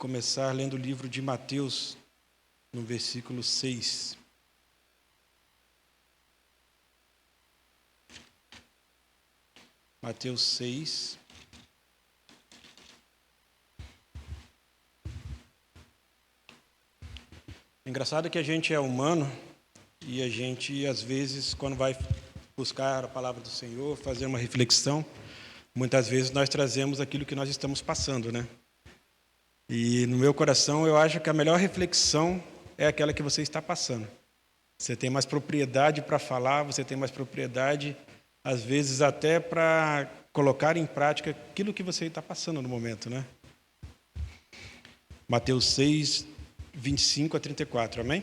começar lendo o livro de Mateus, no versículo 6. Mateus 6. Engraçado que a gente é humano e a gente, às vezes, quando vai buscar a palavra do Senhor, fazer uma reflexão, muitas vezes nós trazemos aquilo que nós estamos passando, né? E no meu coração eu acho que a melhor reflexão é aquela que você está passando. Você tem mais propriedade para falar, você tem mais propriedade, às vezes até para colocar em prática aquilo que você está passando no momento, né? Mateus 6, 25 a 34, amém?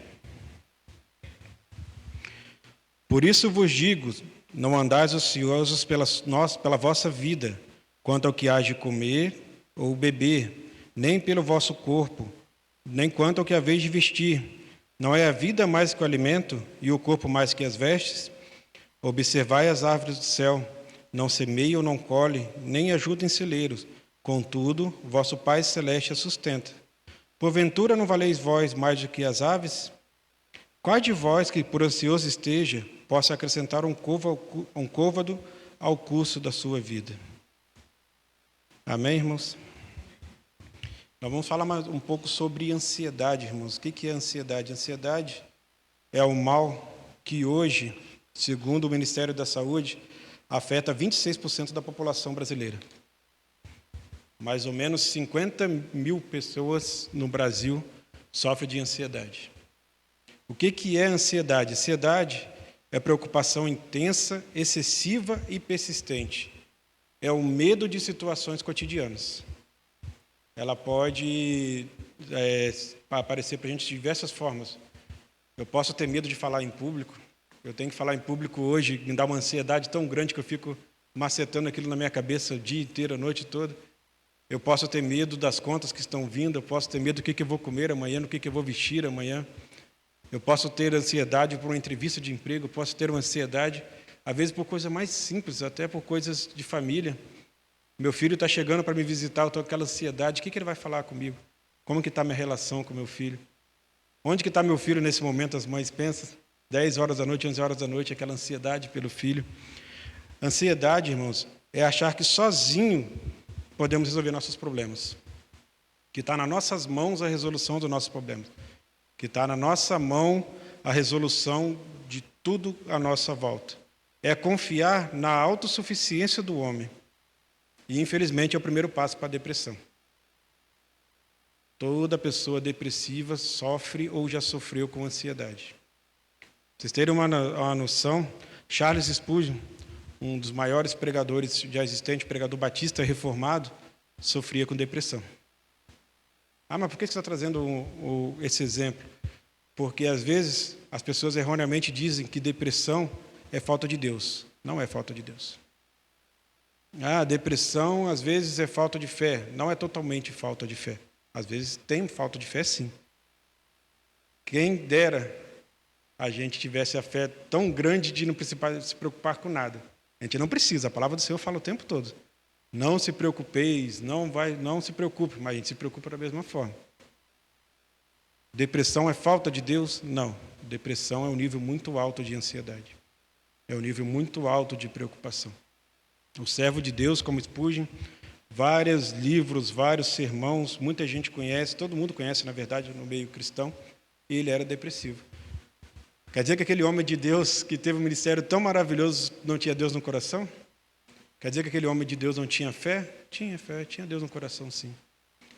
Por isso vos digo, não andais ociosos pela vossa vida, quanto ao que há de comer ou beber, nem pelo vosso corpo, nem quanto ao que haveis de vestir. Não é a vida mais que o alimento, e o corpo mais que as vestes? Observai as árvores do céu, não semeiam, não colhem, nem ajudam em celeiros, contudo, vosso Pai Celeste a sustenta. Porventura não valeis vós mais do que as aves? Qual de vós que por ansioso esteja, possa acrescentar um côvado ao curso da sua vida? Amém, irmãos? Nós vamos falar mais um pouco sobre ansiedade, irmãos. O que é ansiedade? Ansiedade é o mal que hoje, segundo o Ministério da Saúde, afeta 26% da população brasileira. Mais ou menos 50 mil pessoas no Brasil sofrem de ansiedade. O que é ansiedade? Ansiedade é preocupação intensa, excessiva e persistente. É o medo de situações cotidianas. Ela pode aparecer para a gente de diversas formas. Eu posso ter medo de falar em público. Eu tenho que falar em público hoje, me dá uma ansiedade tão grande que eu fico macetando aquilo na minha cabeça o dia inteiro, a noite toda. Eu posso ter medo das contas que estão vindo, eu posso ter medo do que eu vou comer amanhã, do que eu vou vestir amanhã. Eu posso ter ansiedade por uma entrevista de emprego, eu posso ter uma ansiedade, às vezes por coisas mais simples, até por coisas de família. Meu filho está chegando para me visitar, eu estou com aquela ansiedade, o que ele vai falar comigo? Como que está a minha relação com meu filho? Onde que está meu filho nesse momento? As mães pensam, 10 horas da noite, 11 horas da noite, aquela ansiedade pelo filho. Ansiedade, irmãos, é achar que sozinho podemos resolver nossos problemas. Que está nas nossas mãos a resolução dos nossos problemas. Que está na nossa mão a resolução de tudo à nossa volta. É confiar na autossuficiência do homem. E, infelizmente, é o primeiro passo para a depressão. Toda pessoa depressiva sofre ou já sofreu com ansiedade. Pra vocês terem uma noção, Charles Spurgeon, um dos maiores pregadores já existentes, pregador batista reformado, sofria com depressão. Ah, mas por que você está trazendo esse exemplo? Porque, às vezes, as pessoas erroneamente dizem que depressão é falta de Deus. Não é falta de Deus. Ah, depressão, às vezes, é falta de fé. Não é totalmente falta de fé. Às vezes, tem falta de fé, sim. Quem dera a gente tivesse a fé tão grande de não precisar se preocupar com nada. A gente não precisa, a palavra do Senhor fala o tempo todo. Não se preocupeis, não se preocupe, mas a gente se preocupa da mesma forma. Depressão é falta de Deus? Não. Depressão é um nível muito alto de ansiedade. É um nível muito alto de preocupação. O servo de Deus, como Spurgeon, vários livros, vários sermões, muita gente conhece, todo mundo conhece, na verdade, no meio cristão, e ele era depressivo. Quer dizer que aquele homem de Deus que teve um ministério tão maravilhoso não tinha Deus no coração? Quer dizer que aquele homem de Deus não tinha fé? Tinha fé, tinha Deus no coração, sim.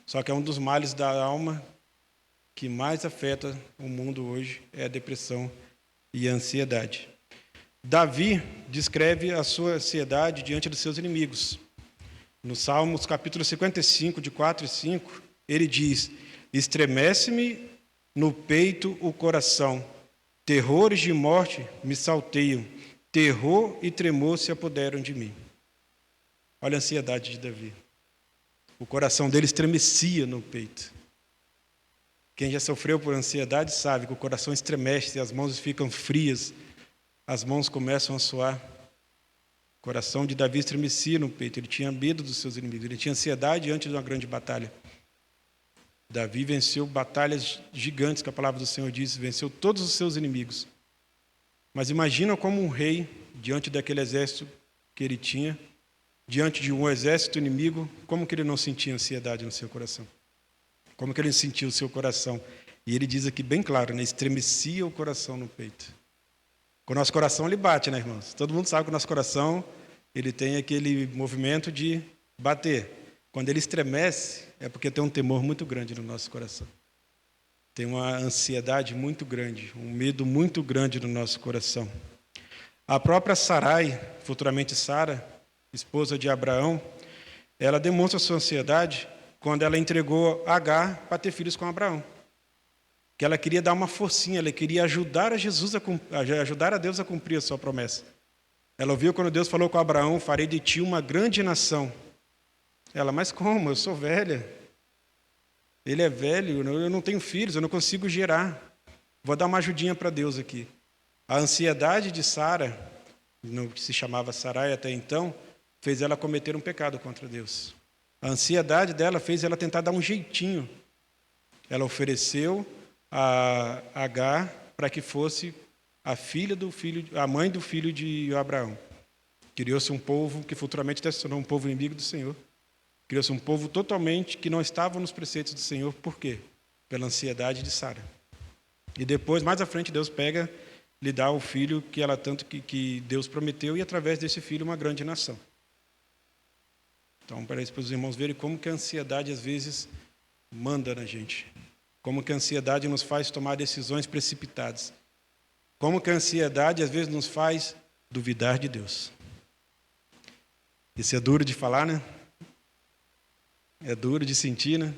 Só que é um dos males da alma que mais afeta o mundo hoje, é a depressão e a ansiedade. Davi descreve a sua ansiedade diante dos seus inimigos. No Salmos, capítulo 55, de 4 e 5, ele diz: estremece-me no peito o coração, terrores de morte me salteiam, terror e tremor se apoderam de mim. Olha a ansiedade de Davi. O coração dele estremecia no peito. Quem já sofreu por ansiedade sabe que o coração estremece, as mãos ficam frias, as mãos começam a suar. O coração de Davi estremecia no peito, ele tinha medo dos seus inimigos, ele tinha ansiedade antes de uma grande batalha. Davi venceu batalhas gigantes, que a palavra do Senhor diz, venceu todos os seus inimigos. Mas imagina como um rei, diante daquele exército que ele tinha, diante de um exército inimigo, como que ele não sentia ansiedade no seu coração? Como que ele sentia o seu coração? E ele diz aqui bem claro, né? Estremecia o coração no peito. Com o nosso coração ele bate, né, irmãos? Todo mundo sabe que o nosso coração ele tem aquele movimento de bater. Quando ele estremece, é porque tem um temor muito grande no nosso coração. Tem uma ansiedade muito grande, um medo muito grande no nosso coração. A própria Sarai, futuramente Sara, esposa de Abraão, ela demonstra sua ansiedade quando ela entregou Agar para ter filhos com Abraão. Que ela queria dar uma forcinha, ela queria ajudar ajudar a Deus a cumprir a sua promessa. Ela ouviu quando Deus falou com Abraão, farei de ti uma grande nação. Ela, mas como? Eu sou velha. Ele é velho, eu não tenho filhos, eu não consigo gerar. Vou dar uma ajudinha para Deus aqui. A ansiedade de Sara, que se chamava Sarai até então, fez ela cometer um pecado contra Deus. A ansiedade dela fez ela tentar dar um jeitinho. Ela ofereceu a Agar para que fosse a mãe do filho de Abraão. Criou-se um povo que futuramente se tornou um povo inimigo do Senhor. Criou-se um povo totalmente que não estava nos preceitos do Senhor. Por quê? Pela ansiedade de Sara. E depois, mais à frente, Deus lhe dá o filho que ela tanto que Deus prometeu, e através desse filho uma grande nação. Então, para os irmãos verem como que a ansiedade às vezes manda na gente. Como que a ansiedade nos faz tomar decisões precipitadas. Como que a ansiedade às vezes nos faz duvidar de Deus. Isso é duro de falar, né? É duro de sentir, né?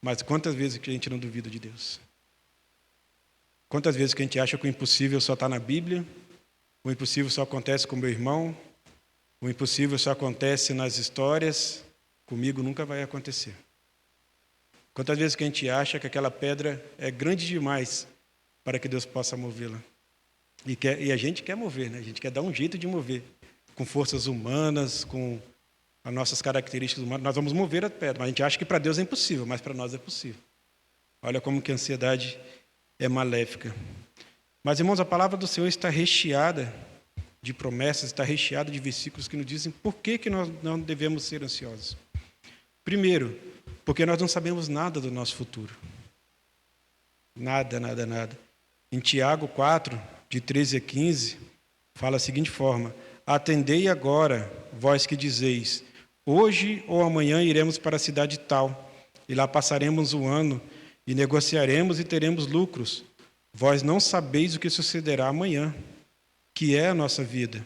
Mas quantas vezes que a gente não duvida de Deus? Quantas vezes que a gente acha que o impossível só está na Bíblia, o impossível só acontece com o meu irmão, o impossível só acontece nas histórias, comigo nunca vai acontecer. Quantas vezes que a gente acha que aquela pedra é grande demais para que Deus possa movê-la? E a gente quer mover, né? A gente quer dar um jeito de mover, com forças humanas, com as nossas características humanas. Nós vamos mover a pedra, mas a gente acha que para Deus é impossível, mas para nós é possível. Olha como que a ansiedade é maléfica. Mas, irmãos, a palavra do Senhor está recheada de promessas, está recheada de versículos que nos dizem por que nós não devemos ser ansiosos. Primeiro, porque nós não sabemos nada do nosso futuro. Nada, nada, nada. Em Tiago 4, de 13 a 15, fala da seguinte forma: atendei agora, vós que dizeis, hoje ou amanhã iremos para a cidade tal, e lá passaremos o ano, e negociaremos e teremos lucros. Vós não sabeis o que sucederá amanhã, que é a nossa vida.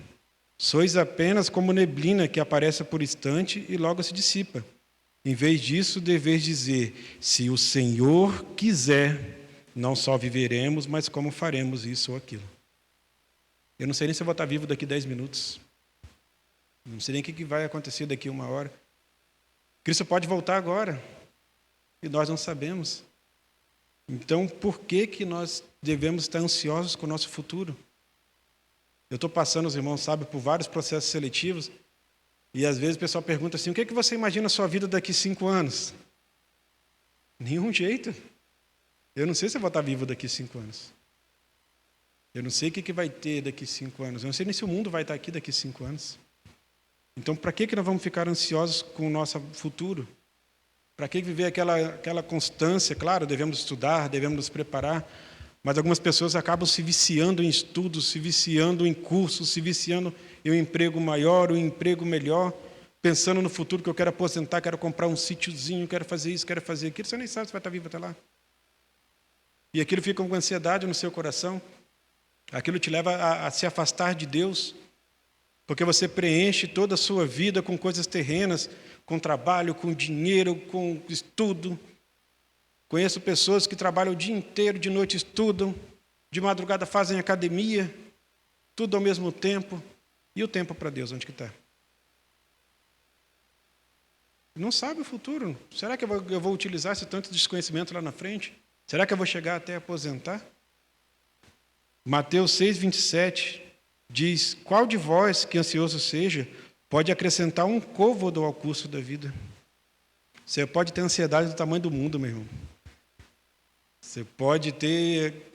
Sois apenas como neblina que aparece por instante e logo se dissipa. Em vez disso, deveis dizer, se o Senhor quiser, não só viveremos, mas como faremos isso ou aquilo. Eu não sei nem se eu vou estar vivo daqui 10 minutos. Não sei nem o que vai acontecer daqui 1 hora. Cristo pode voltar agora. E nós não sabemos. Então, por que nós devemos estar ansiosos com o nosso futuro? Eu estou passando, os irmãos sabem, por vários processos seletivos. E às vezes o pessoal pergunta assim, o que é que você imagina a sua vida daqui 5 anos? Nenhum jeito. Eu não sei se eu vou estar vivo daqui 5 anos. Eu não sei o que vai ter daqui 5 anos. Eu não sei nem se o mundo vai estar aqui daqui 5 anos. Então, para que nós vamos ficar ansiosos com o nosso futuro? Para que viver aquela constância? Claro, devemos estudar, devemos nos preparar, mas algumas pessoas acabam se viciando em estudos, se viciando em cursos, se viciando em um emprego maior, um emprego melhor, pensando no futuro que eu quero aposentar, quero comprar um sítiozinho, quero fazer isso, quero fazer aquilo. Você nem sabe se vai estar vivo até lá. E aquilo fica com ansiedade no seu coração. Aquilo te leva a se afastar de Deus, porque você preenche toda a sua vida com coisas terrenas, com trabalho, com dinheiro, com estudo. Conheço pessoas que trabalham o dia inteiro, de noite estudam, de madrugada fazem academia, tudo ao mesmo tempo. E o tempo para Deus, onde que está? Não sabe o futuro. Será que eu vou utilizar esse tanto de desconhecimento lá na frente? Será que eu vou chegar até aposentar? Mateus 6, 27 diz, qual de vós, que ansioso seja, pode acrescentar um côvado ao curso da vida? Você pode ter ansiedade do tamanho do mundo, meu irmão. Você pode ter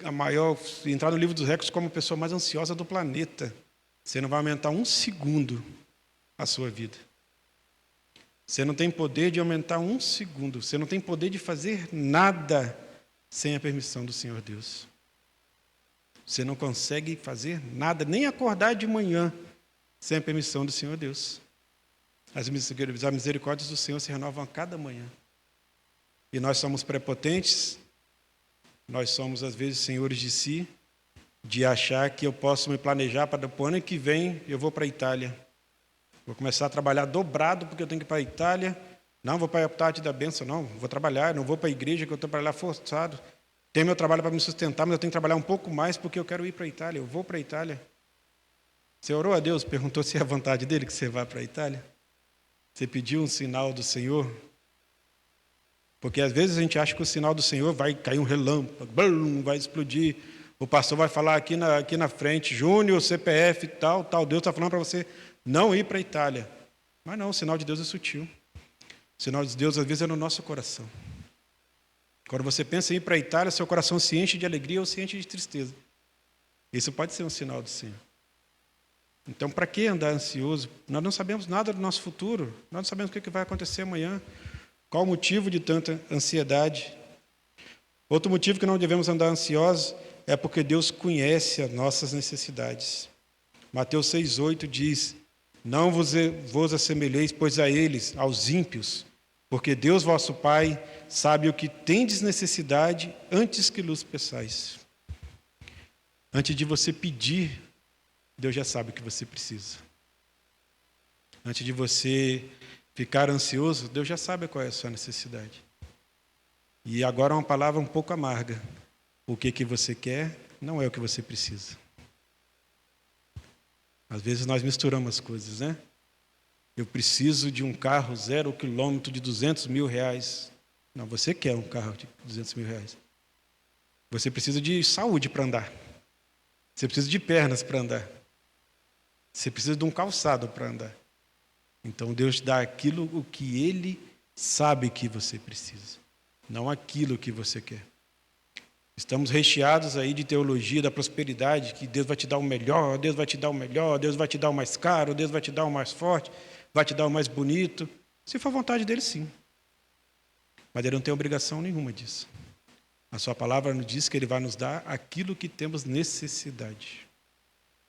entrar no livro dos recordes como a pessoa mais ansiosa do planeta. Você não vai aumentar um segundo a sua vida. Você não tem poder de aumentar um segundo. Você não tem poder de fazer nada sem a permissão do Senhor Deus. Você não consegue fazer nada, nem acordar de manhã, sem a permissão do Senhor Deus. As misericórdias do Senhor se renovam a cada manhã. E nós somos prepotentes, nós somos, às vezes, senhores de si, de achar que eu posso me planejar para o ano que vem eu vou para a Itália. Vou começar a trabalhar dobrado porque eu tenho que ir para a Itália. Não vou para a tarde da bênção, não. Vou trabalhar, não vou para a igreja que eu estou para lá forçado. Tenho meu trabalho para me sustentar, mas eu tenho que trabalhar um pouco mais porque eu quero ir para a Itália. Eu vou para a Itália. Você orou a Deus, perguntou se é a vontade dele que você vá para a Itália? Você pediu um sinal do Senhor? Porque às vezes a gente acha que o sinal do Senhor vai cair um relâmpago, vai explodir. O pastor vai falar aqui na frente, Júnior, CPF, tal. Deus está falando para você não ir para a Itália. Mas não, o sinal de Deus é sutil. O sinal de Deus, às vezes, é no nosso coração. Quando você pensa em ir para a Itália, seu coração se enche de alegria ou se enche de tristeza. Isso pode ser um sinal do Senhor. Então, para que andar ansioso? Nós não sabemos nada do nosso futuro. Nós não sabemos o que vai acontecer amanhã. Qual o motivo de tanta ansiedade? Outro motivo que não devemos andar ansiosos é porque Deus conhece as nossas necessidades. Mateus 6,8 diz: não vos assemelheis, pois a eles, aos ímpios, porque Deus vosso Pai sabe o que tendes necessidade antes que lhes peçais. Antes de você pedir, Deus já sabe o que você precisa. Antes de você ficar ansioso, Deus já sabe qual é a sua necessidade. E agora uma palavra um pouco amarga. O que você quer não é o que você precisa. Às vezes nós misturamos as coisas, né? Eu preciso de um carro 0 quilômetro de R$200 mil. Não, você quer um carro de R$200 mil. Você precisa de saúde para andar. Você precisa de pernas para andar. Você precisa de um calçado para andar. Então Deus dá aquilo o que Ele sabe que você precisa, não aquilo que você quer. Estamos recheados aí de teologia da prosperidade, que Deus vai te dar o melhor, Deus vai te dar o melhor, Deus vai te dar o mais caro, Deus vai te dar o mais forte, vai te dar o mais bonito. Se for vontade dele, sim. Mas ele não tem obrigação nenhuma disso. A sua palavra nos diz que ele vai nos dar aquilo que temos necessidade,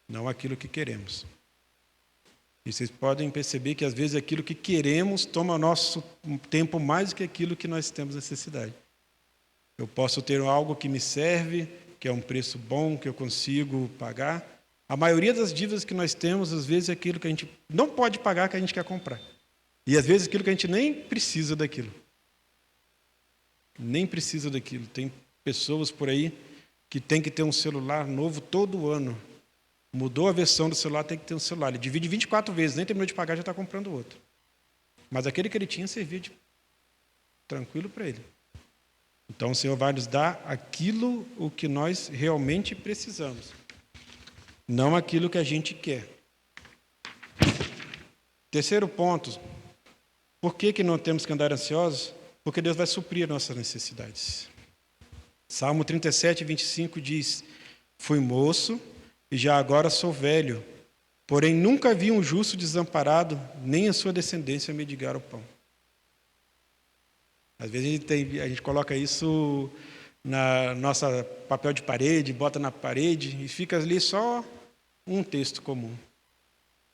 não aquilo que queremos. E vocês podem perceber que às vezes aquilo que queremos toma nosso tempo mais do que aquilo que nós temos necessidade. Eu posso ter algo que me serve, que é um preço bom, que eu consigo pagar. A maioria das dívidas que nós temos, às vezes, é aquilo que a gente não pode pagar, que a gente quer comprar. E às vezes aquilo que a gente nem precisa daquilo. Nem precisa daquilo. Tem pessoas por aí que tem que ter um celular novo todo ano. Mudou a versão do celular, tem que ter um celular. Ele divide 24 vezes, nem terminou de pagar, já está comprando outro. Mas aquele que ele tinha servia de tranquilo para ele. Então o Senhor vai nos dar aquilo o que nós realmente precisamos, não aquilo que a gente quer. Terceiro ponto, por que não temos que andar ansiosos? Porque Deus vai suprir nossas necessidades. Salmo 37, 25 diz: fui moço e já agora sou velho, porém nunca vi um justo desamparado, nem a sua descendência mendigar o pão. Às vezes a gente coloca isso na nossa papel de parede, bota na parede e fica ali só um texto comum.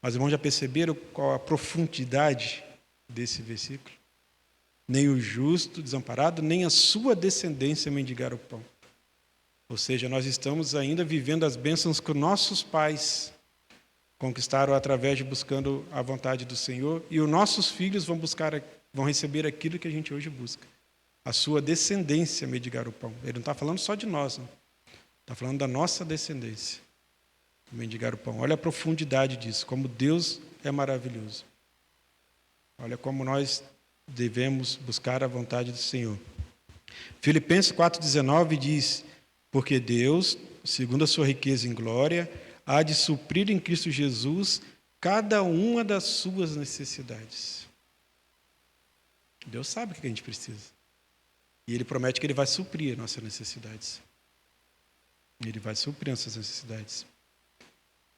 Mas irmãos, já perceberam qual a profundidade desse versículo? Nem o justo desamparado, nem a sua descendência mendigar o pão. Ou seja, nós estamos ainda vivendo as bênçãos que nossos pais conquistaram através de buscando a vontade do Senhor, e os nossos filhos vão receber aquilo que a gente hoje busca. A sua descendência mendigar o pão. Ele não está falando só de nós, não. Está falando da nossa descendência mendigar o pão. Olha a profundidade disso, como Deus é maravilhoso. Olha como nós devemos buscar a vontade do Senhor. Filipenses 4,19 diz: porque Deus, segundo a sua riqueza em glória, há de suprir em Cristo Jesus cada uma das suas necessidades. Deus sabe o que a gente precisa. E Ele promete que Ele vai suprir nossas necessidades. Ele vai suprir nossas necessidades.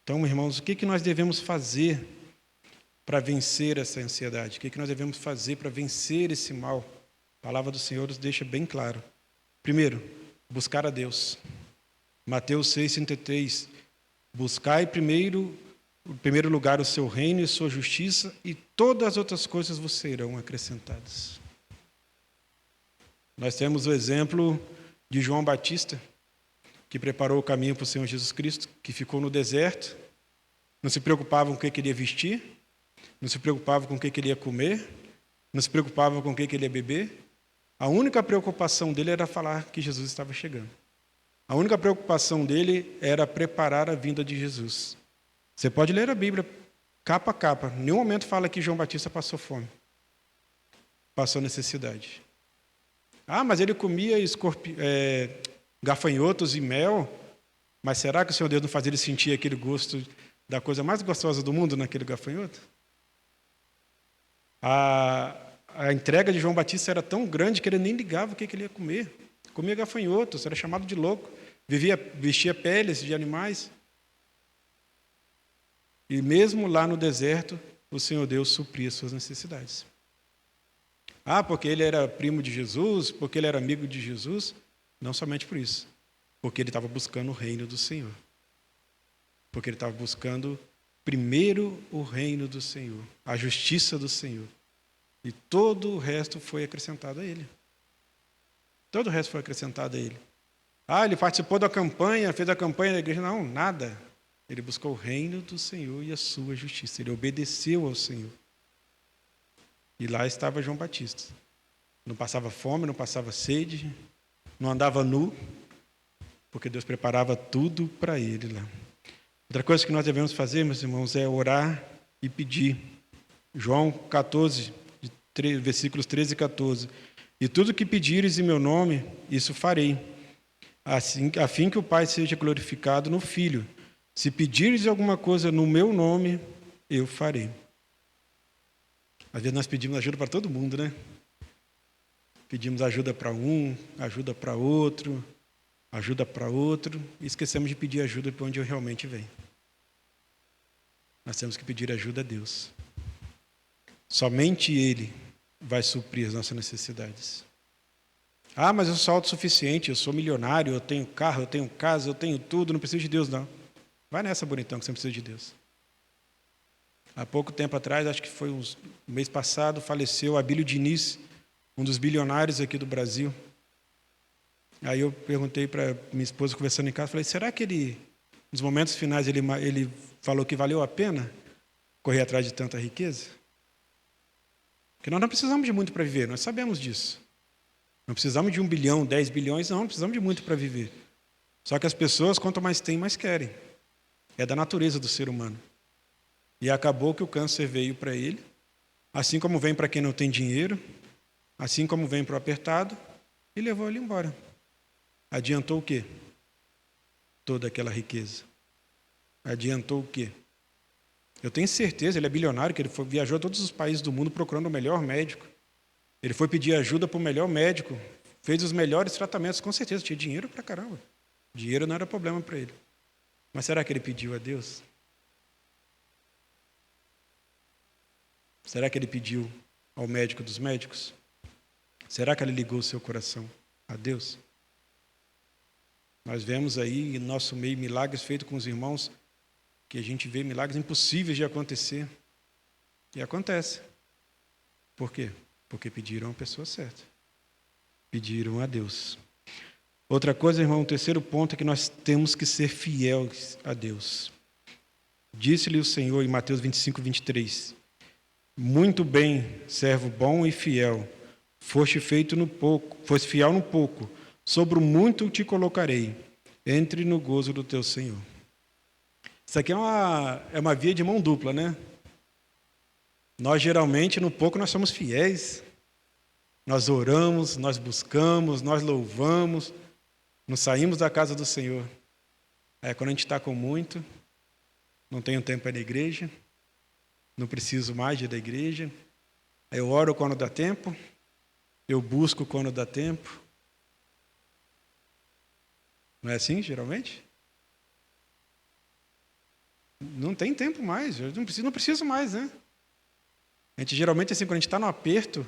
Então, irmãos, o que nós devemos fazer para vencer essa ansiedade? O que nós devemos fazer para vencer esse mal? A palavra do Senhor nos deixa bem claro. Primeiro, buscar a Deus. Mateus 6,33. Buscai primeiro, em primeiro lugar, o seu reino e sua justiça, e todas as outras coisas vos serão acrescentadas. Nós temos o exemplo de João Batista, que preparou o caminho para o Senhor Jesus Cristo, que ficou no deserto, não se preocupava com o que queria vestir, não se preocupava com o que queria comer, não se preocupava com o que queria beber. A única preocupação dele era falar que Jesus estava chegando. A única preocupação dele era preparar a vinda de Jesus. Você pode ler a Bíblia capa a capa. Em nenhum momento fala que João Batista passou fome, passou necessidade. Ah, mas ele comia gafanhotos e mel. Mas será que o Senhor Deus não fazia ele sentir aquele gosto da coisa mais gostosa do mundo naquele gafanhoto? A entrega de João Batista era tão grande que ele nem ligava o que ele ia comer. Comia gafanhotos, era chamado de louco. Vestia peles de animais. E mesmo lá no deserto, o Senhor Deus supria suas necessidades. Ah, porque ele era primo de Jesus, porque ele era amigo de Jesus? Não somente por isso. Porque ele estava buscando o reino do Senhor. Porque ele estava buscando primeiro o reino do Senhor, a justiça do Senhor. E todo o resto foi acrescentado a ele. Todo o resto foi acrescentado a ele. Ah, ele participou da campanha, fez a campanha da igreja. Não, nada. Ele buscou o reino do Senhor e a sua justiça. Ele obedeceu ao Senhor. E lá estava João Batista. Não passava fome, não passava sede, não andava nu, porque Deus preparava tudo para ele lá. Outra coisa que nós devemos fazer, meus irmãos, é orar e pedir. João 14, versículos 13 e 14. E tudo que pedires em meu nome, isso farei, assim, a fim que o Pai seja glorificado no Filho. Se pedires alguma coisa no meu nome, eu farei. Às vezes nós pedimos ajuda para todo mundo, né? Pedimos ajuda para um, ajuda para outro, e esquecemos de pedir ajuda para onde realmente vem. Nós temos que pedir ajuda a Deus. Somente Ele vai suprir as nossas necessidades. Ah, mas eu sou autossuficiente, eu sou milionário, eu tenho carro, eu tenho casa, eu tenho tudo, não preciso de Deus, não. Vai nessa, bonitão, que você não precisa de Deus. Há pouco tempo atrás, acho que foi no mês passado, faleceu Abílio Diniz, um dos bilionários aqui do Brasil. Aí eu perguntei para minha esposa, conversando em casa, falei, será que ele, nos momentos finais, ele falou que valeu a pena correr atrás de tanta riqueza? Porque nós não precisamos de muito para viver, nós sabemos disso. Não precisamos de 1 bilhão, 10 bilhões, não precisamos de muito para viver. Só que as pessoas, quanto mais têm, mais querem. É da natureza do ser humano. E acabou que o câncer veio para ele, assim como vem para quem não tem dinheiro, assim como vem para o apertado, e levou ele embora. Adiantou o quê? Toda aquela riqueza. Adiantou o quê? Eu tenho certeza, ele é bilionário, que ele viajou a todos os países do mundo procurando o melhor médico. Ele foi pedir ajuda para o melhor médico, fez os melhores tratamentos, com certeza, tinha dinheiro para caramba. Dinheiro não era problema para ele. Mas será que ele pediu a Deus? Será que ele pediu ao médico dos médicos? Será que ele ligou o seu coração a Deus? Nós vemos aí em nosso meio milagres feitos com os irmãos, que a gente vê milagres impossíveis de acontecer. E acontece. Por quê? Porque pediram a pessoa certa. Pediram a Deus. Outra coisa, irmão, o terceiro ponto é que nós temos que ser fiéis a Deus. Disse-lhe o Senhor em Mateus 25, 23. Muito bem, servo bom e fiel. Foste fiel no pouco. Sobre o muito te colocarei. Entre no gozo do teu Senhor. Isso aqui é uma via de mão dupla, né? Nós, geralmente, no pouco, nós somos fiéis. Nós oramos, nós buscamos, nós louvamos, nós saímos da casa do Senhor. Quando a gente está com muito, não tenho tempo para ir na igreja, não preciso mais de ir da igreja. Eu oro quando dá tempo, eu busco quando dá tempo. Não é assim, geralmente? Não tem tempo mais, eu não preciso mais, né? A gente geralmente, assim, quando a gente está no aperto,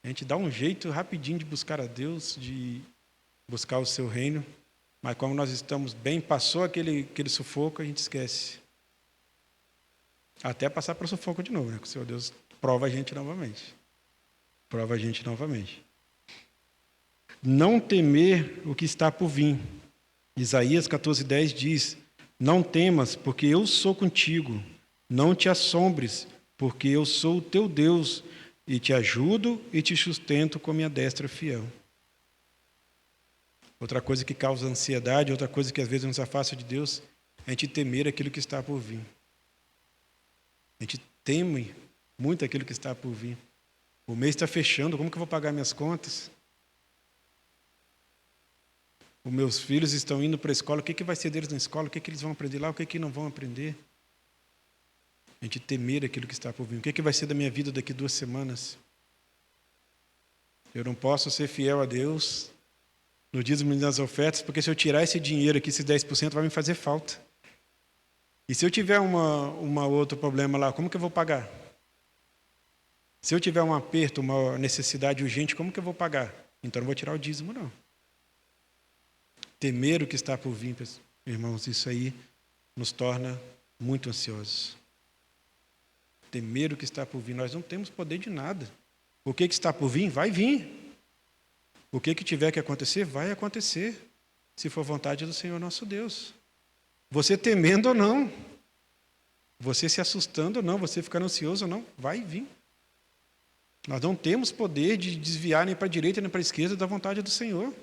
a gente dá um jeito rapidinho de buscar a Deus, de buscar o seu reino. Mas como nós estamos bem, passou aquele sufoco, a gente esquece. Até passar para o sufoco de novo, né? Que o Senhor Deus prova a gente novamente. Prova a gente novamente. Não temer o que está por vir. Isaías 14:10 diz: não temas, porque eu sou contigo. Não te assombres, porque eu sou o teu Deus, e te ajudo e te sustento com a minha destra fiel. Outra coisa que causa ansiedade, outra coisa que às vezes nos afasta de Deus, é a gente temer aquilo que está por vir. A gente teme muito aquilo que está por vir. O mês está fechando, como que eu vou pagar minhas contas? Os meus filhos estão indo para a escola, o que vai ser deles na escola? O que eles vão aprender lá? O que não vão aprender? A gente temer aquilo que está por vir. O que vai ser da minha vida daqui 2 semanas? Eu não posso ser fiel a Deus no dízimo e nas ofertas, porque se eu tirar esse dinheiro aqui, esses 10%, vai me fazer falta. E se eu tiver uma outro problema lá, como que eu vou pagar? Se eu tiver um aperto, uma necessidade urgente, como que eu vou pagar? Então não vou tirar o dízimo, não. Temer o que está por vir, irmãos, isso aí nos torna muito ansiosos. Temer o que está por vir, nós não temos poder de nada. O que está por vir, vai vir. O que tiver que acontecer, vai acontecer, se for vontade do Senhor nosso Deus. Você temendo ou não, você se assustando ou não, você ficando ansioso ou não, vai vir. Nós não temos poder de desviar nem para a direita nem para a esquerda da vontade do Senhor.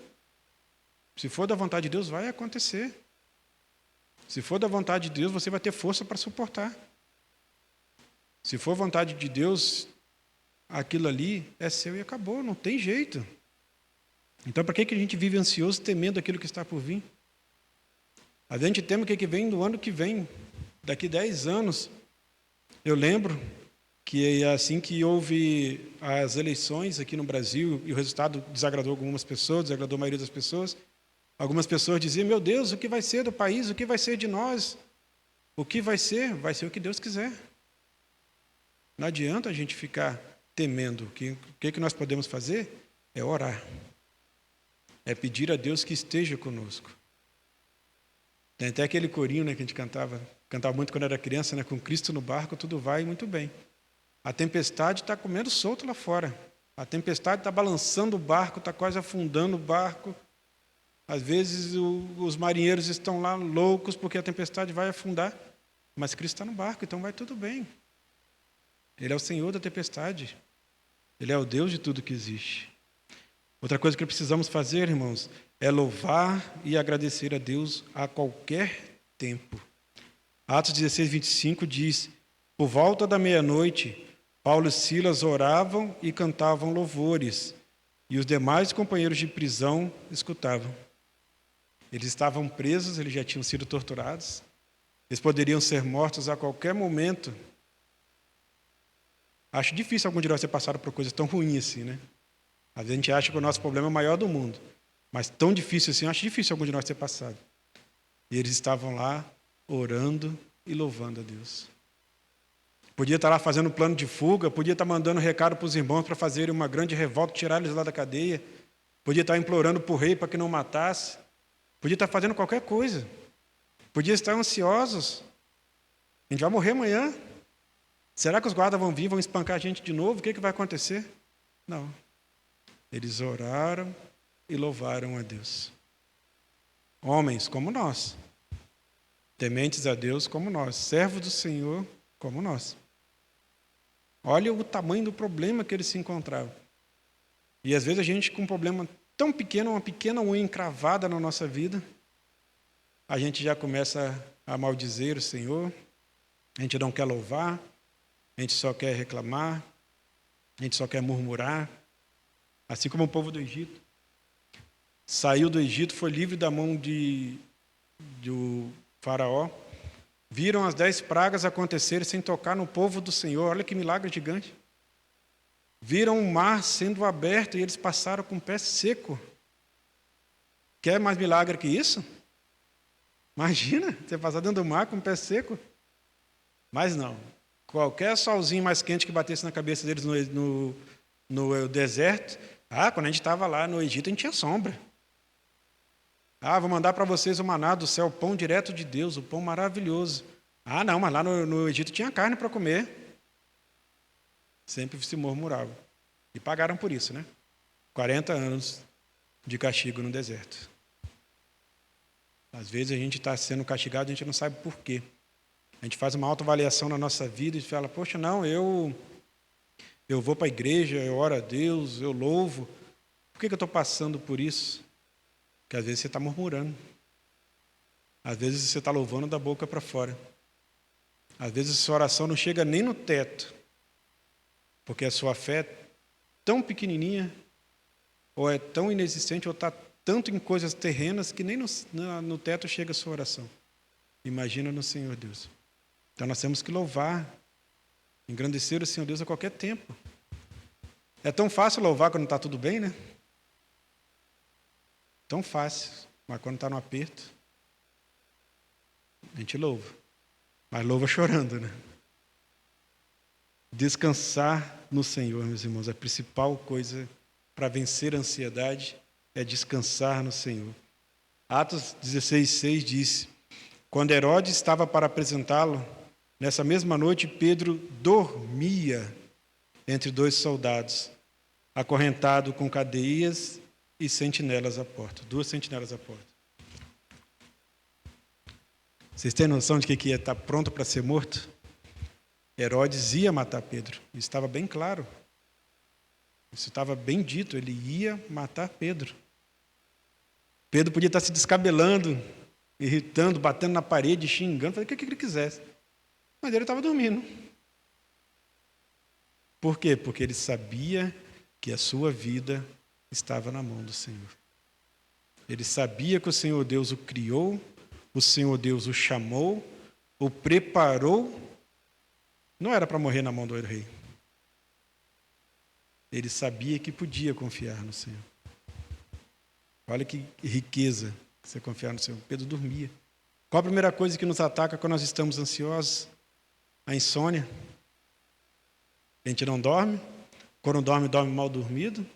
Se for da vontade de Deus, vai acontecer. Se for da vontade de Deus, você vai ter força para suportar. Se for vontade de Deus, aquilo ali é seu e acabou, não tem jeito. Então, para que a gente vive ansioso, temendo aquilo que está por vir? A gente teme o que vem do ano que vem, daqui 10 anos. Eu lembro que assim que houve as eleições aqui no Brasil, e o resultado desagradou algumas pessoas, desagradou a maioria das pessoas, algumas pessoas diziam: meu Deus, o que vai ser do país? O que vai ser de nós? O que vai ser? Vai ser o que Deus quiser. Não adianta a gente ficar temendo. O que nós podemos fazer? É orar. É pedir a Deus que esteja conosco. Tem até aquele corinho, né, que a gente cantava muito quando era criança, né, com Cristo no barco, tudo vai muito bem. A tempestade está comendo solto lá fora. A tempestade está balançando o barco, está quase afundando o barco. Às vezes os marinheiros estão lá loucos porque a tempestade vai afundar. Mas Cristo está no barco, então vai tudo bem. Ele é o Senhor da tempestade. Ele é o Deus de tudo que existe. Outra coisa que precisamos fazer, irmãos, é louvar e agradecer a Deus a qualquer tempo. Atos 16:25 diz: por volta da meia-noite, Paulo e Silas oravam e cantavam louvores, e os demais companheiros de prisão escutavam. Eles estavam presos, eles já tinham sido torturados, eles poderiam ser mortos a qualquer momento. Acho difícil algum de nós ter passado por coisas tão ruins assim, né? Às vezes a gente acha que o nosso problema é o maior do mundo, mas tão difícil assim, acho difícil algum de nós ter passado. E eles estavam lá orando e louvando a Deus. Podia estar lá fazendo um plano de fuga, podia estar mandando recado para os irmãos para fazerem uma grande revolta, tirar eles lá da cadeia, podia estar implorando para o rei para que não matasse, podia estar fazendo qualquer coisa, podia estar ansiosos. A gente vai morrer amanhã. Será que os guardas vão vir, vão espancar a gente de novo? O que vai acontecer? Não. Eles oraram e louvaram a Deus. Homens como nós, tementes a Deus como nós, servos do Senhor como nós. Olha o tamanho do problema que eles se encontravam. E às vezes a gente com um problema tão pequeno, uma pequena unha encravada na nossa vida, a gente já começa a maldizer o Senhor, a gente não quer louvar, a gente só quer reclamar, a gente só quer murmurar. Assim como o povo do Egito saiu do Egito, foi livre da mão do faraó, viram as 10 pragas acontecerem sem tocar no povo do Senhor. Olha que milagre gigante. Viram o mar sendo aberto e eles passaram com o pé seco. Quer mais milagre que isso? Imagina, você passar dentro do mar com o pé seco. Mas não. Qualquer solzinho mais quente que batesse na cabeça deles no deserto. Quando a gente estava lá no Egito, a gente tinha sombra. Vou mandar para vocês o maná do céu, o pão direto de Deus, o pão maravilhoso. Não, mas lá no Egito tinha carne para comer. Sempre se murmuravam. E pagaram por isso, né? 40 anos de castigo no deserto. Às vezes a gente está sendo castigado, a gente não sabe por quê. A gente faz uma autoavaliação na nossa vida e fala, poxa, não, eu vou para a igreja, eu oro a Deus, eu louvo. Por que eu estou passando por isso? Porque às vezes você está murmurando. Às vezes você está louvando da boca para fora. Às vezes a sua oração não chega nem no teto. Porque a sua fé é tão pequenininha, ou é tão inexistente, ou está tanto em coisas terrenas, que nem no teto chega a sua oração. Imagina no Senhor Deus. Então nós temos que louvar, engrandecer o Senhor Deus a qualquer tempo. É tão fácil louvar quando está tudo bem, né? Tão fácil, mas quando está no aperto, a gente louva. Mas louva chorando, né? Descansar no Senhor, meus irmãos, a principal coisa para vencer a ansiedade é descansar no Senhor. Atos 16:6 diz: quando Herodes estava para apresentá-lo, nessa mesma noite Pedro dormia entre 2 soldados, acorrentado com cadeias e sentinelas à porta. 2 sentinelas à porta. Vocês têm noção de que ia estar pronto para ser morto? Herodes ia matar Pedro. Isso estava bem claro. Isso estava bem dito. Ele ia matar Pedro. Pedro podia estar se descabelando, irritando, batendo na parede, xingando, fazendo o que ele quisesse. Mas ele estava dormindo. Por quê? Porque ele sabia que a sua vida estava na mão do Senhor. Ele sabia que o Senhor Deus o criou, o Senhor Deus o chamou, o preparou. Não era para morrer na mão do rei. Ele sabia que podia confiar no Senhor. Olha que riqueza você confiar no Senhor. Pedro dormia. Qual a primeira coisa que nos ataca quando nós estamos ansiosos? A insônia. A gente não dorme. Quando dorme, dorme mal dormido.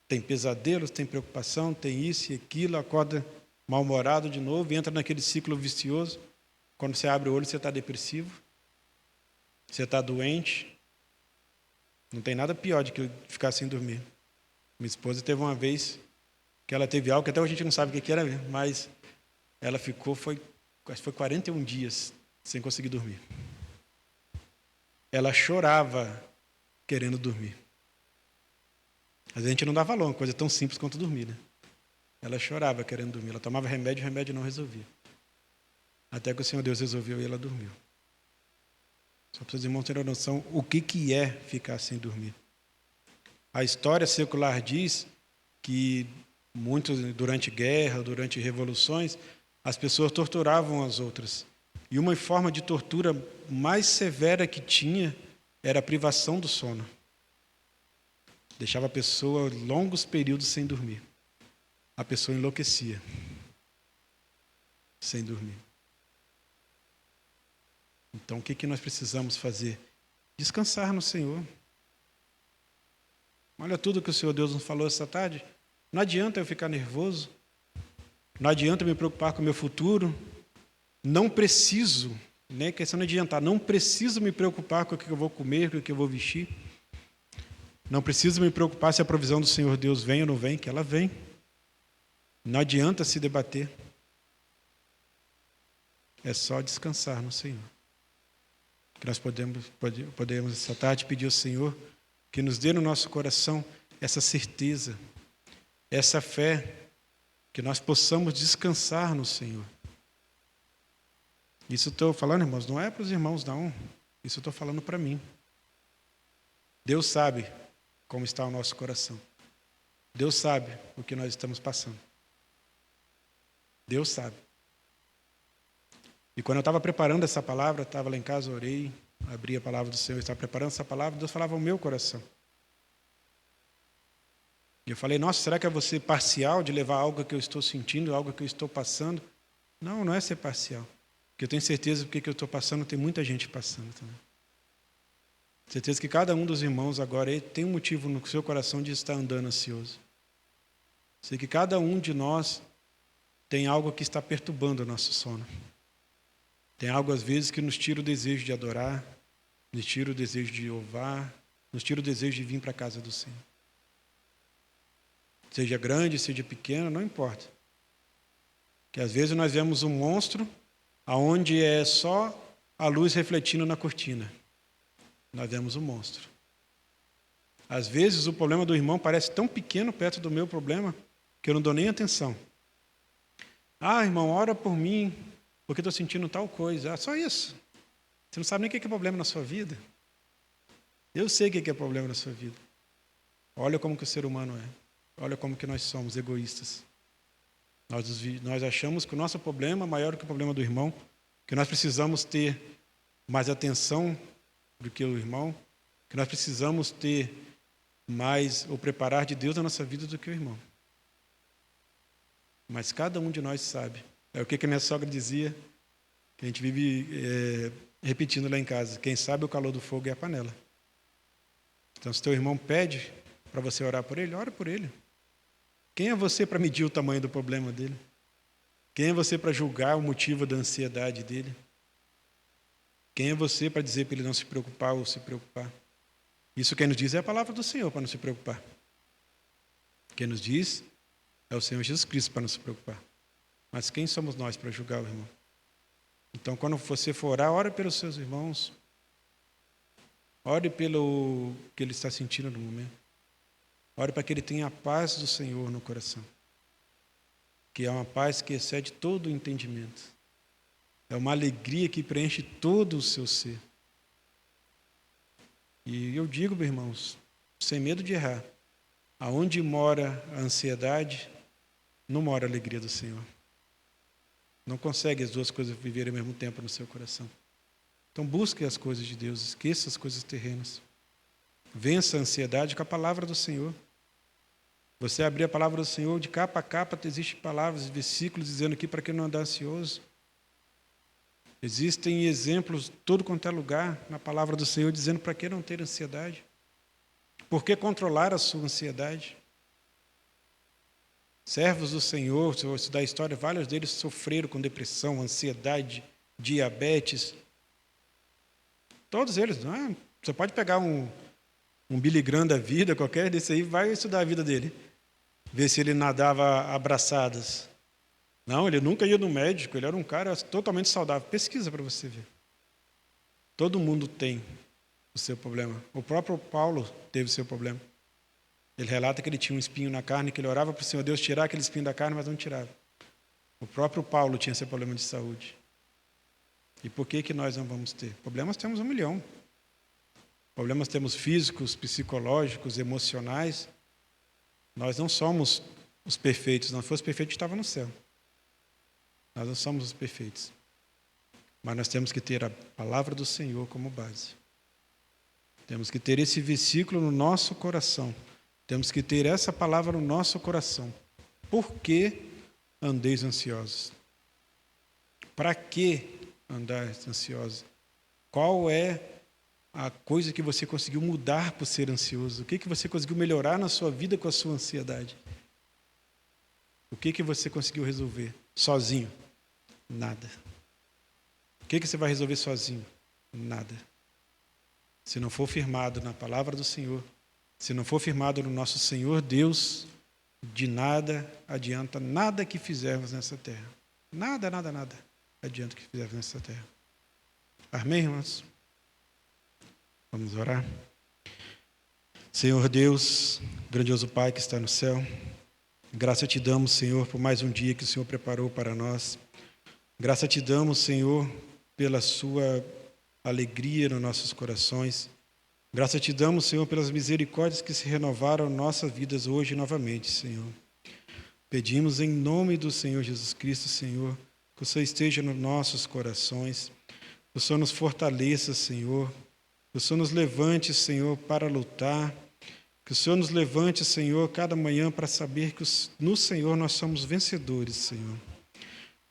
Tem pesadelos, tem preocupação, tem isso e aquilo, acorda mal-humorado de novo e entra naquele ciclo vicioso. Quando você abre o olho, você está depressivo. Você está doente. Não tem nada pior do que ficar sem dormir. Minha esposa teve uma vez que ela teve algo que até hoje a gente não sabe o que era, mas ela ficou, acho que foi 41 dias sem conseguir dormir. Ela chorava querendo dormir. Às vezes a gente não dá valor a uma coisa tão simples quanto dormir, né? Ela chorava querendo dormir. Ela tomava remédio, o remédio não resolvia. Até que o Senhor Deus resolveu e ela dormiu. Só para os irmãos terem noção o que é ficar sem dormir. A história secular diz que durante guerra, durante revoluções, as pessoas torturavam as outras. E uma forma de tortura mais severa que tinha era a privação do sono. Deixava a pessoa longos períodos sem dormir. A pessoa enlouquecia sem dormir. Então, o que nós precisamos fazer? Descansar no Senhor. Olha tudo que o Senhor Deus nos falou essa tarde. Não adianta eu ficar nervoso. Não adianta eu me preocupar com o meu futuro. Não preciso, né? Questão de adiantar. Não preciso me preocupar com o que eu vou comer, com o que eu vou vestir. Não preciso me preocupar se a provisão do Senhor Deus vem ou não vem, que ela vem. Não adianta se debater. É só descansar no Senhor. Que nós podemos essa tarde pedir ao Senhor que nos dê no nosso coração essa certeza, essa fé, que nós possamos descansar no Senhor. Isso estou falando, irmãos, não é para os irmãos, não. Isso estou falando para mim. Deus sabe como está o nosso coração. Deus sabe o que nós estamos passando. Deus sabe. E quando eu estava preparando essa palavra, estava lá em casa, orei, abri a palavra do Senhor, estava preparando essa palavra, Deus falava ao meu coração. E eu falei, nossa, será que é você parcial de levar algo que eu estou sentindo, algo que eu estou passando? Não, não é ser parcial. Porque eu tenho certeza que o que eu estou passando, tem muita gente passando também. Certeza que cada um dos irmãos agora tem um motivo no seu coração de estar andando ansioso. Sei que cada um de nós tem algo que está perturbando o nosso sono. Tem algo, às vezes, que nos tira o desejo de adorar, nos tira o desejo de louvar, nos tira o desejo de vir para a casa do Senhor. Seja grande, seja pequeno, não importa. Que às vezes nós vemos um monstro aonde é só a luz refletindo na cortina. Nós vemos um monstro. Às vezes o problema do irmão parece tão pequeno perto do meu problema que eu não dou nem atenção. Ah, irmão, ora por mim, porque estou sentindo tal coisa. Ah, só isso. Você não sabe nem o que é problema na sua vida. Eu sei o que é problema na sua vida. Olha como que o ser humano é. Olha como que nós somos egoístas. Nós achamos que o nosso problema é maior do que o problema do irmão, que nós precisamos ter mais atenção do que o irmão, que nós precisamos ter mais ou preparar de Deus na nossa vida do que o irmão. Mas cada um de nós sabe. É o que a minha sogra dizia, que a gente vive repetindo lá em casa. Quem sabe o calor do fogo é a panela. Então, se teu irmão pede para você orar por ele, ora por ele. Quem é você para medir o tamanho do problema dele? Quem é você para julgar o motivo da ansiedade dele? Quem é você para dizer para ele não se preocupar ou se preocupar? Isso quem nos diz é a palavra do Senhor para não se preocupar. Quem nos diz é o Senhor Jesus Cristo para não se preocupar. Mas quem somos nós para julgar o irmão? Então, quando você for orar, ore pelos seus irmãos. Ore pelo que ele está sentindo no momento. Ore para que ele tenha a paz do Senhor no coração. Que é uma paz que excede todo o entendimento. É uma alegria que preenche todo o seu ser. E eu digo, meus irmãos, sem medo de errar, aonde mora a ansiedade, não mora a alegria do Senhor. Não consegue as duas coisas viverem ao mesmo tempo no seu coração. Então busque as coisas de Deus, esqueça as coisas terrenas. Vença a ansiedade com a palavra do Senhor. Você abrir a palavra do Senhor, de capa a capa, existem palavras e versículos dizendo aqui para que não andar ansioso. Existem exemplos, todo quanto é lugar, na palavra do Senhor, dizendo para que não ter ansiedade. Por que controlar a sua ansiedade? Servos do Senhor, se eu estudar a história, vários deles sofreram com depressão, ansiedade, diabetes. Todos eles, não é? Você pode pegar um Billy Graham da vida, qualquer desse aí, vai estudar a vida dele. Ver se ele nadava abraçadas. Não, ele nunca ia no médico, ele era um cara totalmente saudável. Pesquisa para você ver. Todo mundo tem o seu problema. O próprio Paulo teve o seu problema. Ele relata que ele tinha um espinho na carne, que ele orava para o Senhor Deus tirar aquele espinho da carne, mas não tirava. O próprio Paulo tinha esse problema de saúde. E por que nós não vamos ter? Problemas temos 1 milhão. Problemas temos físicos, psicológicos, emocionais. Nós não somos os perfeitos. Se não fosse perfeito, estava no céu. Nós não somos os perfeitos. Mas nós temos que ter a palavra do Senhor como base. Temos que ter esse versículo no nosso coração. Temos que ter essa palavra no nosso coração. Por que andeis ansiosos? Para que andar ansiosos? Qual é a coisa que você conseguiu mudar por ser ansioso? O que você conseguiu melhorar na sua vida com a sua ansiedade? O que você conseguiu resolver sozinho? Nada. O que você vai resolver sozinho? Nada. Se não for firmado na palavra do Senhor, se não for firmado no nosso Senhor Deus, de nada adianta nada que fizermos nessa terra. Nada adianta que fizermos nessa terra. Amém, irmãos? Vamos orar. Senhor Deus, grandioso Pai que está no céu, graça te damos, Senhor, por mais um dia que o Senhor preparou para nós. Graça te damos, Senhor, pela sua alegria nos nossos corações. Graça te damos, Senhor, pelas misericórdias que se renovaram em nossas vidas hoje novamente, Senhor. Pedimos em nome do Senhor Jesus Cristo, Senhor, que o Senhor esteja nos nossos corações, que o Senhor nos fortaleça, Senhor, que o Senhor nos levante, Senhor, para lutar, que Que o Senhor nos levante, Senhor, cada manhã para saber que no Senhor nós somos vencedores, Senhor.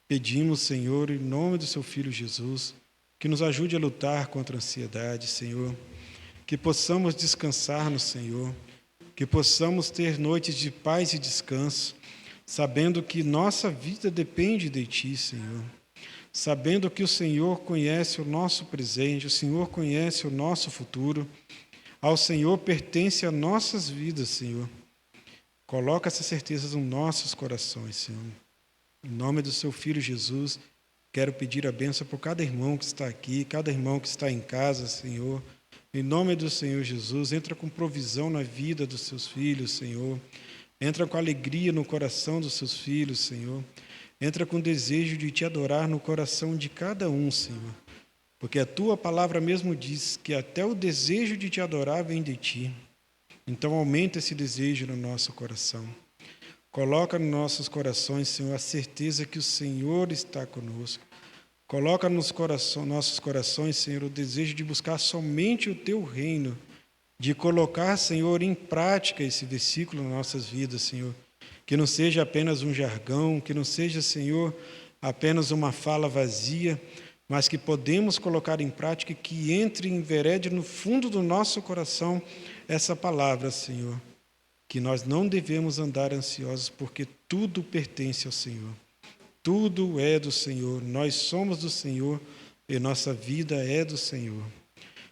Pedimos, Senhor, em nome do Seu Filho Jesus, que nos ajude a lutar contra a ansiedade, Senhor. Que possamos descansar no Senhor. Que possamos ter noites de paz e descanso, sabendo que nossa vida depende de Ti, Senhor. Sabendo que o Senhor conhece o nosso presente, o Senhor conhece o nosso futuro. Ao Senhor pertence as nossas vidas, Senhor. Coloca essa certeza nos nossos corações, Senhor. Em nome do Seu Filho Jesus, quero pedir a bênção por cada irmão que está aqui, cada irmão que está em casa, Senhor. Em nome do Senhor Jesus, entra com provisão na vida dos Seus filhos, Senhor. Entra com alegria no coração dos Seus filhos, Senhor. Entra com desejo de Te adorar no coração de cada um, Senhor. Porque a Tua palavra mesmo diz que até o desejo de Te adorar vem de Ti. Então aumenta esse desejo no nosso coração. Coloca nos nossos corações, Senhor, a certeza que o Senhor está conosco. Coloca nos nossos corações, Senhor, o desejo de buscar somente o Teu reino, de colocar, Senhor, em prática esse versículo nas nossas vidas, Senhor. Que não seja apenas um jargão, que não seja, Senhor, apenas uma fala vazia, mas que podemos colocar em prática e que entre e enverede no fundo do nosso coração essa palavra, Senhor. Que nós não devemos andar ansiosos, porque tudo pertence ao Senhor. Tudo é do Senhor, nós somos do Senhor e nossa vida é do Senhor.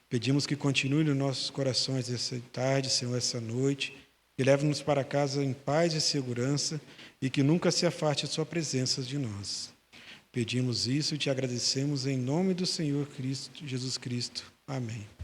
Pedimos que continue nos nossos corações essa tarde, Senhor, essa noite, que leve-nos para casa em paz e segurança e que nunca se afaste a Sua presença de nós. Pedimos isso e Te agradecemos em nome do Senhor Jesus Cristo. Amém.